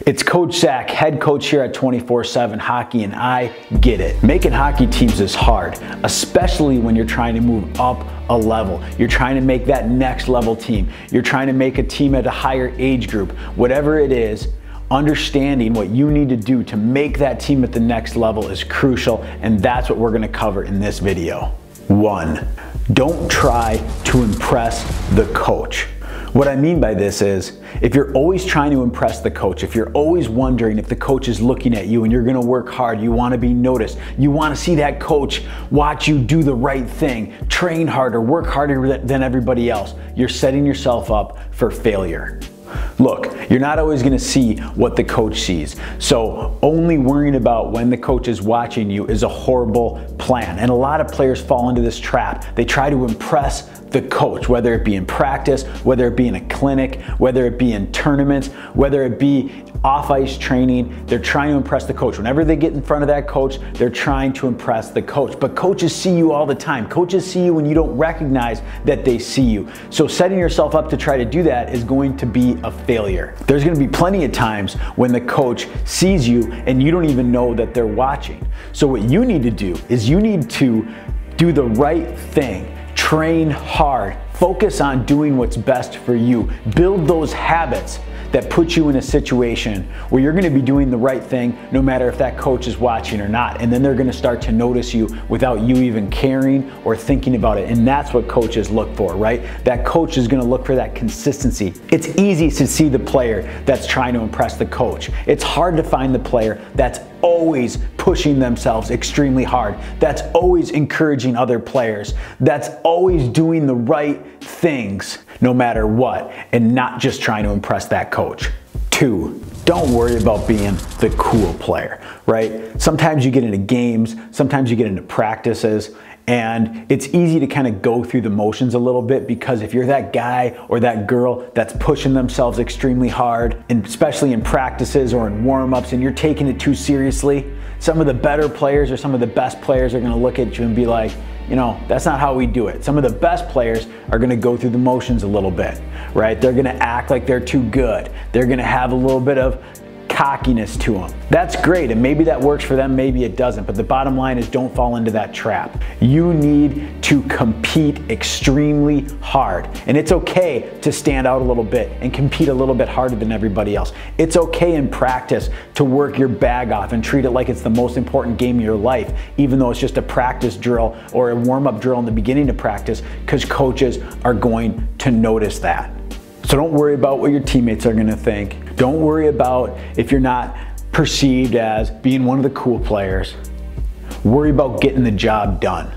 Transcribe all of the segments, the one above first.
It's Coach Zach, head coach here at 24/7 Hockey, and I get it. Making hockey teams is hard, especially when you're trying to move up a level. You're trying to make that next level team. You're trying to make a team at a higher age group. Whatever it is, understanding what you need to do to make that team at the next level is crucial, and that's what we're gonna cover in this video. 1, don't try to impress the coach. What I mean by this is, if you're always trying to impress the coach, if you're always wondering if the coach is looking at you and you're gonna work hard, you wanna be noticed, you wanna see that coach watch you do the right thing, train harder, work harder than everybody else, you're setting yourself up for failure. Look, you're not always gonna see what the coach sees, so only worrying about when the coach is watching you is a horrible plan. And a lot of players fall into this trap. They try to impress the coach, whether it be in practice, whether it be in a clinic, whether it be in tournaments, whether it be off-ice training. They're trying to impress the coach. Whenever they get in front of that coach, they're trying to impress the coach. But coaches see you all the time. Coaches see you when you don't recognize that they see you. So setting yourself up to try to do that is going to be a failure. There's going to be plenty of times when the coach sees you and you don't even know that they're watching. So what you need to do is you need to do the right thing. Train hard, focus on doing what's best for you. Build those habits that put you in a situation where you're gonna be doing the right thing no matter if that coach is watching or not. And then they're gonna start to notice you without you even caring or thinking about it. And that's what coaches look for, right? That coach is gonna look for that consistency. It's easy to see the player that's trying to impress the coach. It's hard to find the player that's always pushing themselves extremely hard, that's always encouraging other players, that's always doing the right things no matter what, and not just trying to impress that coach. 2, don't worry about being the cool player, right? Sometimes you get into games, sometimes you get into practices, and it's easy to kind of go through the motions a little bit, because if you're that guy or that girl that's pushing themselves extremely hard, and especially in practices or in warm-ups, and you're taking it too seriously, some of the better players or some of the best players are gonna look at you and be like, you know, that's not how we do it. Some of the best players are gonna go through the motions a little bit, right? They're gonna act like they're too good. They're gonna have a little bit of cockiness to them. That's great, and maybe that works for them, maybe it doesn't, but the bottom line is don't fall into that trap. You need to compete extremely hard, and it's okay to stand out a little bit and compete a little bit harder than everybody else. It's okay in practice to work your bag off and treat it like it's the most important game of your life, even though it's just a practice drill or a warm-up drill in the beginning of practice, because coaches are going to notice that. So don't worry about what your teammates are gonna think. Don't worry about if you're not perceived as being one of the cool players. Worry about getting the job done.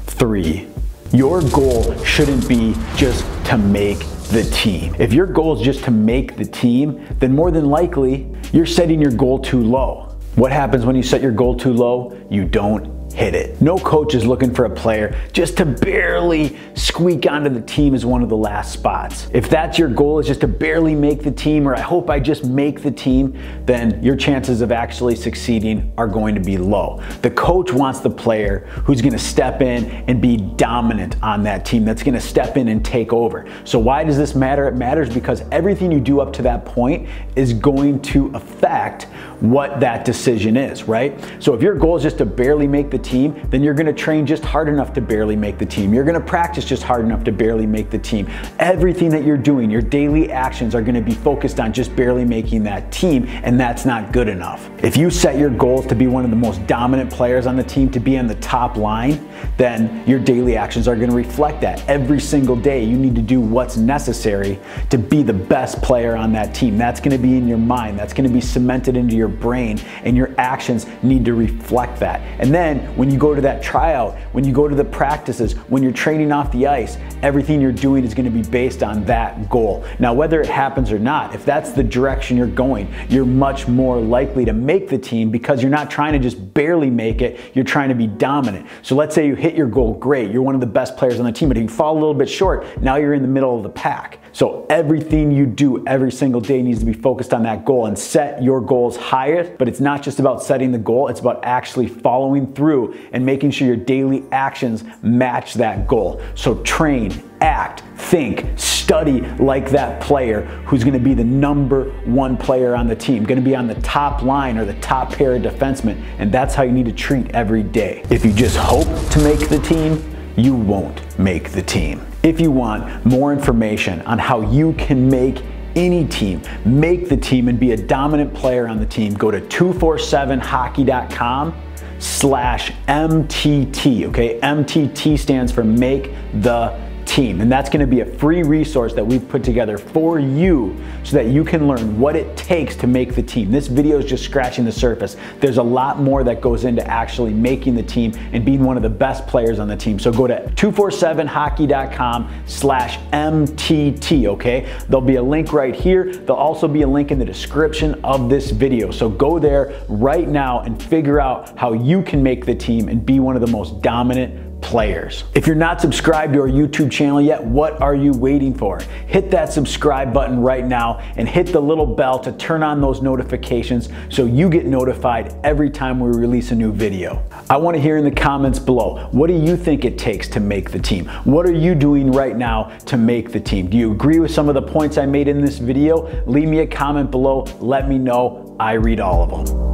3, your goal shouldn't be just to make the team. If your goal is just to make the team, then more than likely, you're setting your goal too low. What happens when you set your goal too low? You don't hit it. No coach is looking for a player just to barely squeak onto the team as one of the last spots. If that's your goal, is just to barely make the team, or I hope I just make the team, then your chances of actually succeeding are going to be low. The coach wants the player who's gonna step in and be dominant on that team, that's gonna step in and take over. So why does this matter? It matters because everything you do up to that point is going to affect what that decision is, right? So if your goal is just to barely make the team, then you're gonna train just hard enough to barely make the team. You're gonna practice just hard enough to barely make the team. Everything that you're doing, your daily actions are gonna be focused on just barely making that team, and that's not good enough. If you set your goals to be one of the most dominant players on the team, to be on the top line, then your daily actions are gonna reflect that. Every single day, you need to do what's necessary to be the best player on that team. That's gonna be in your mind, that's gonna be cemented into your brain, and your actions need to reflect that. And then when you go to that tryout, when you go to the practices, when you're training off the ice, everything you're doing is going to be based on that goal. Now, whether it happens or not, if that's the direction you're going, you're much more likely to make the team, because you're not trying to just barely make it, you're trying to be dominant. So let's say you hit your goal, great, you're one of the best players on the team, but if you fall a little bit short, now you're in the middle of the pack. So everything you do every single day needs to be focused on that goal, and set your goals higher. But it's not just about setting the goal, it's about actually following through and making sure your daily actions match that goal. So train, act, think, study. study like that player who's going to be the #1 player on the team, going to be on the top line or the top pair of defensemen, and that's how you need to treat every day. If you just hope to make the team, you won't make the team. If you want more information on how you can make any team, make the team and be a dominant player on the team, go to 247hockey.com/MTT, okay? MTT stands for Make the Team, and that's going to be a free resource that we've put together for you so that you can learn what it takes to make the team. This video is just scratching the surface. There's a lot more that goes into actually making the team and being one of the best players on the team. So go to 247hockey.com/MTT, okay? There'll be a link right here. There'll also be a link in the description of this video. So go there right now and figure out how you can make the team and be one of the most dominant players. If you're not subscribed to our YouTube channel yet, what are you waiting for? Hit that subscribe button right now and hit the little bell to turn on those notifications so you get notified every time we release a new video. I want to hear in the comments below, what do you think it takes to make the team? What are you doing right now to make the team? Do you agree with some of the points I made in this video? Leave me a comment below. Let me know. I read all of them.